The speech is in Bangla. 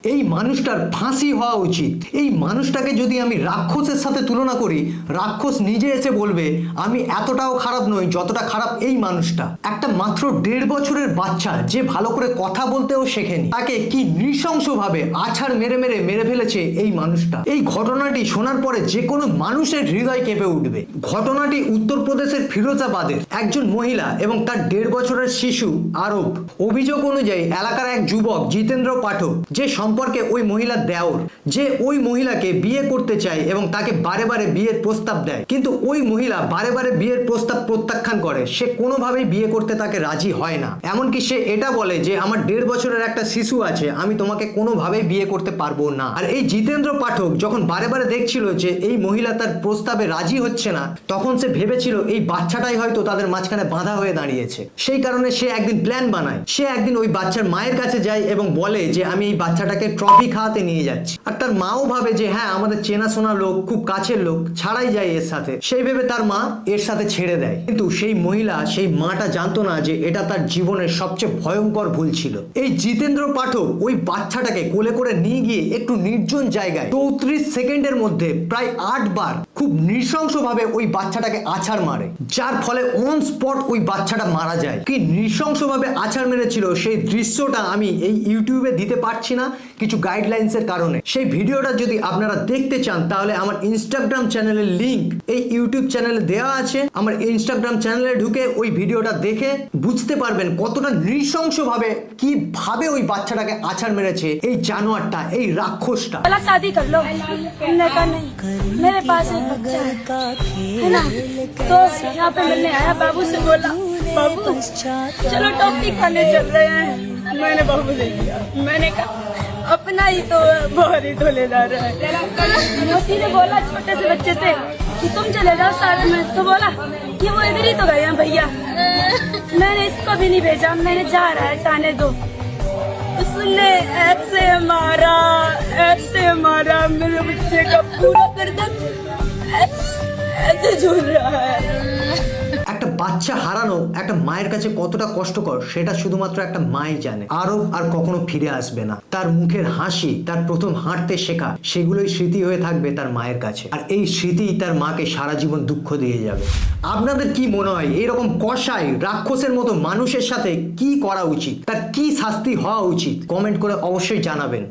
এই মানুষটার ফাঁসি হওয়া উচিত। এই মানুষটাকে যদি আমি রাক্ষসের সাথে তুলনা করি, রাক্ষস নিজে এসে বলবে আমি এতটাও খারাপ নই যতটা খারাপ এই মানুষটা। একটা মাত্র 1.5 বছরের বাচ্চা যে ভালো করে কথা বলতেও শেখেনি, তাকে কি নৃশংসভাবে আছাড় মেরে মেরে মেরে ফেলেছে এই মানুষটা। এই ঘটনাটি শোনার পরে যে কোনো মানুষের হৃদয় কেঁপে উঠবে। ঘটনাটি উত্তরপ্রদেশের ফিরোজাবাদের একজন মহিলা এবং তার 1.5 বছরের শিশু আরব। অভিযোগ অনুযায়ী এলাকার এক যুবক জিতেন্দ্র পাঠক, যে সম্পর্কে ওই মহিলার দেওর, যে ওই মহিলাকে বিয়ে করতে চায় এবং তাকে বারে বারে বিয়ের প্রস্তাব দেয়, কিন্তু ওই মহিলা বারে বারে বিয়ের প্রস্তাব প্রত্যাখ্যান করে। সে কোনোভাবেই বিয়ে করতে তাকে রাজি হয় না। এমনকি সে এটা বলে যে আমার 1.5 বছরের একটা শিশু আছে, আমি তোমাকে কোনোভাবেই বিয়ে করতে পারবো না। আর এই জিতেন্দ্র পাঠক যখন বারে বারে দেখছিল যে এই মহিলা তার প্রস্তাবে রাজি হচ্ছে না, তখন সে ভেবেছিল এই বাচ্চাটাই হয়তো তাদের মাঝখানে বাধা হয়ে দাঁড়িয়েছে। সেই কারণে সে একদিন প্ল্যান বানায়। সে একদিন ওই বাচ্চার মায়ের কাছে যায় এবং বলে যে আমি এই বাচ্চাটাকে ট্রফি খাওয়াতে নিয়ে যাচ্ছি। আর তার মাও ভাবে যে হ্যাঁ, আমাদের চেনাশোনা লোক, খুব কাছের লোক, ছাড়াই যায় এর সাথে। সেই ভেবে তার মা এর সাথে ছেড়ে দেয়। কিন্তু সেই মহিলা, সেই মাটা জানতো না যে এটা তার জীবনের সবচেয়ে ভয়ঙ্কর ভুল ছিল। এই জিতেন্দ্র পাঠক ওই বাচ্চাটাকে কোলে করে নিয়ে গিয়ে একটু নির্জন জায়গায় 34 সেকেন্ডের মধ্যে প্রায় 8 বার খুব নৃশংসভাবে ওই বাচ্চাটাকে আছাড় মারে, যার ফলে অন স্পট ওই বাচ্চাটা মারা যায়। কি নৃশংসভাবে আছাড় মেরেছিল সেই দৃশ্যটা আমি এই ইউটিউবে দিতে পারছি না কিছু গাইডলাইন্সের কারণে। সেই ভিডিওটা যদি আপনারা দেখতে চান তাহলে আমার ইনস্টাগ্রাম চ্যানেলের লিংক এই ইউটিউব চ্যানেলে দেওয়া আছে। আমার ইনস্টাগ্রাম চ্যানেলে ঢুকে ওই ভিডিওটা দেখে বুঝতে পারবেন কতটা নৃশংসভাবে কিভাবে ওই বাচ্চাটাকে আছাড় মেরেছে এই জানোয়ারটা, এই রাক্ষসটা। शादी कर लो। हमने कहा नहीं, मेरे पास एक बच्चा है ना। तो यहाँ पे मिलने आया, बाबू से बोला बाबू चलो टॉफी खाने चल रहे हैं। मैंने बाबू से किया, मैंने कहा अपना ही तो बहुत ही धोलेदार है। मौसी ने बोला छोटे से बच्चे से कि तुम चले जाओ साथ में, तो बोला कि वो इधर ही तो गए हैं भैया। मैंने इसको भी नहीं भेजा, मैंने जा रहा है जाने दो। उसने ऐसे मारा मेरे बच्चे का पूरा गर्दन ऐसे झूल रहा है। একটা বাচ্চা হারানো একটা মায়ের কাছে কতটা কষ্টকর সেটা শুধুমাত্র একটা মাই জানে। আরব আর কখনো ফিরে আসবে না। তার মুখের হাসি, তার প্রথম হাঁটতে শেখা, সেগুলোই স্মৃতি হয়ে থাকবে তার মায়ের কাছে। আর এই স্মৃতি তার মাকে সারা জীবন দুঃখ দিয়ে যাবে। আপনাদের কি মনে হয় এইরকম কষাই রাক্ষসের মতো মানুষের সাথে কি করা উচিত, তার কি শাস্তি হওয়া উচিত? কমেন্ট করে অবশ্যই জানাবেন।